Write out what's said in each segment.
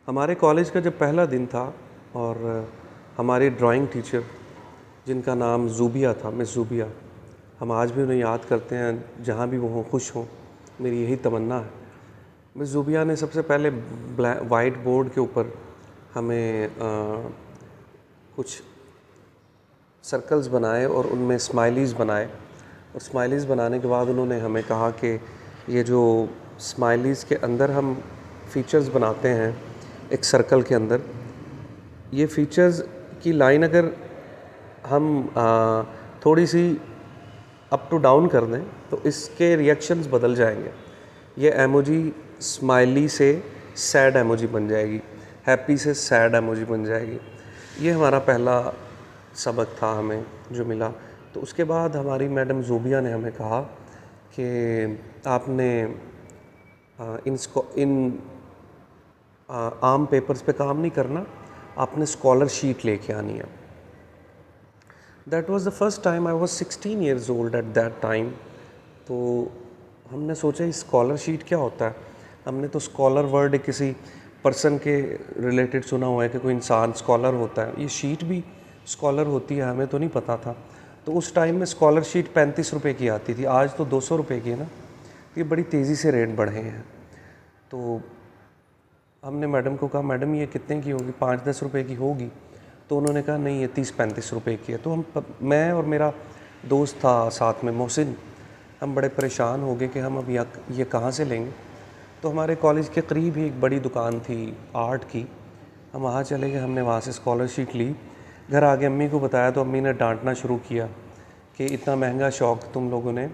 हमारे कॉलेज का जब पहला दिन था और हमारे ड्राइंग टीचर जिनका नाम ज़ूबिया था, मिस ज़ूबिया, हम आज भी उन्हें याद करते हैं, जहाँ भी वो हों खुश हों, मेरी यही तमन्ना है। मिस ज़ूबिया ने सबसे पहले वाइट बोर्ड के ऊपर हमें कुछ सर्कल्स बनाए और उनमें स्माइलीज़ बनाए, और स्माइलीज़ बनाने के बाद उन्होंने हमें कहा कि ये जो स्माइलीज़ के अंदर हम फ़ीचर्स बनाते हैं एक सर्कल के अंदर, ये फ़ीचर्स की लाइन अगर हम थोड़ी सी अप टू डाउन कर दें तो इसके रिएक्शंस बदल जाएंगे। ये एमोजी स्माइली से सैड एमोजी बन जाएगी, हैप्पी से सैड एमोजी बन जाएगी। ये हमारा पहला सबक था हमें जो मिला। तो उसके बाद हमारी मैडम ज़ूबिया ने हमें कहा कि आपने इन आम पेपर्स पे काम नहीं करना, आपने स्कॉलर शीट लेके आनी है। That was the first time, I was 16 years old at that time. तो हमने सोचा स्कॉलर शीट क्या होता है। हमने तो स्कॉलर वर्ड किसी पर्सन के रिलेटेड सुना हुआ है कि कोई इंसान स्कॉलर होता है, ये शीट भी स्कॉलर होती है, हमें तो नहीं पता था। तो उस टाइम में स्कॉलर शीट 35 रुपये की आती थी, आज तो 200 रुपये की है ना। ये बड़ी तेज़ी से रेट बढ़े हैं। तो हमने मैडम को कहा, मैडम ये कितने की होगी, 5-10 रुपये की होगी? तो उन्होंने कहा नहीं, ये 30-35 रुपये की है। तो मैं और मेरा दोस्त था साथ में मोहसिन, हम बड़े परेशान हो गए कि हम अब ये कहाँ से लेंगे। तो हमारे कॉलेज के करीब ही एक बड़ी दुकान थी आर्ट की, हम वहाँ चले गए, हमने वहाँ से स्कॉलरशीट ली। घर आके अम्मी को बताया तो अम्मी ने डांटना शुरू किया कि इतना महंगा शौक़ तुम लोगों ने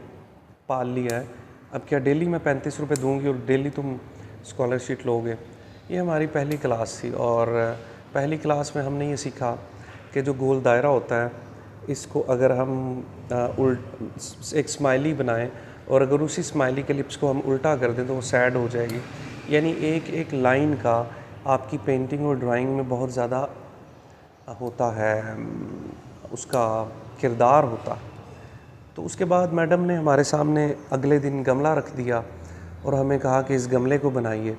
पाल लिया है, अब क्या डेली मैं 35 रुपये दूँगी और डेली तुम स्कॉलरशीट लोगे। ये हमारी पहली क्लास थी और पहली क्लास में हमने ये सीखा कि जो गोल दायरा होता है, इसको अगर हम एक स्माइली बनाएं और अगर उसी स्माइली के लिप्स को हम उल्टा कर दें तो वो सैड हो जाएगी। यानी एक एक लाइन का आपकी पेंटिंग और ड्राइंग में बहुत ज़्यादा होता है, उसका किरदार होता है। तो उसके बाद मैडम ने हमारे सामने अगले दिन गमला रख दिया और हमें कहा कि इस गमले को बनाइए।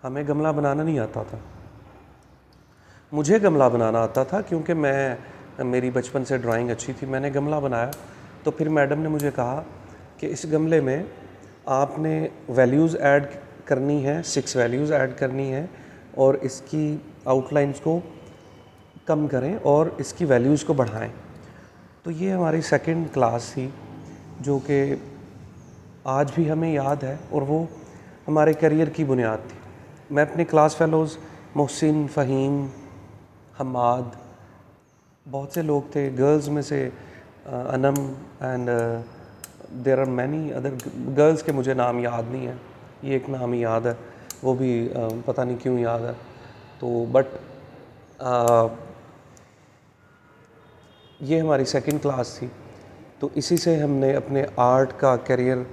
हमें गमला बनाना नहीं आता था, मुझे गमला बनाना आता था क्योंकि मेरी बचपन से ड्राइंग अच्छी थी। मैंने गमला बनाया तो फिर मैडम ने मुझे कहा कि इस गमले में आपने वैल्यूज़ ऐड करनी है, 6 वैल्यूज़ ऐड करनी है और इसकी आउटलाइंस को कम करें और इसकी वैल्यूज़ को बढ़ाएं। तो ये हमारी सेकंड क्लास थी जो कि आज भी हमें याद है और वो हमारे करियर की बुनियाद थी। मैं अपने क्लास फेलोज़ मोहसिन, फ़हीम, हमाद, बहुत से लोग थे, गर्ल्स में से Anam and there are many other girls के मुझे नाम याद नहीं है, ये एक नाम ही याद है, वो भी पता नहीं क्यों याद है। तो बट ये हमारी सेकंड क्लास थी। तो इसी से हमने अपने आर्ट का करियर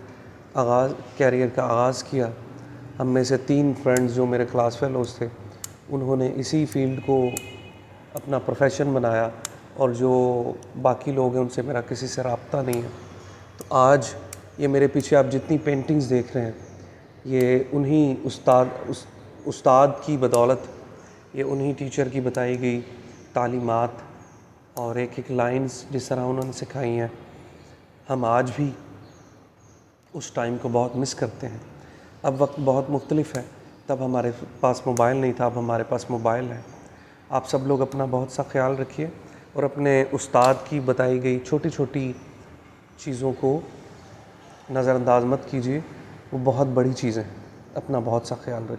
का आगाज़ किया। हम में से 3 फ्रेंड्स जो मेरे क्लास फेलोज़ थे, उन्होंने इसी फील्ड को अपना प्रोफेशन बनाया और जो बाकी लोग हैं उनसे मेरा किसी से रब्ता नहीं है। तो आज ये मेरे पीछे आप जितनी पेंटिंग्स देख रहे हैं, ये उन्हीं उस्ताद की बदौलत, ये उन्हीं टीचर की बताई गई तालीमात और एक एक लाइंस जिस तरह उन्होंने सिखाई हैं, हम आज भी उस टाइम को बहुत मिस करते हैं। अब वक्त बहुत मुख्तलिफ है, तब हमारे पास मोबाइल नहीं था, अब हमारे पास मोबाइल है। आप सब लोग अपना बहुत सा ख्याल रखिए और अपने उस्ताद की बताई गई छोटी छोटी चीज़ों को नज़रअंदाज मत कीजिए, वो बहुत बड़ी चीज़ें हैं। अपना बहुत सा ख्याल रखिए।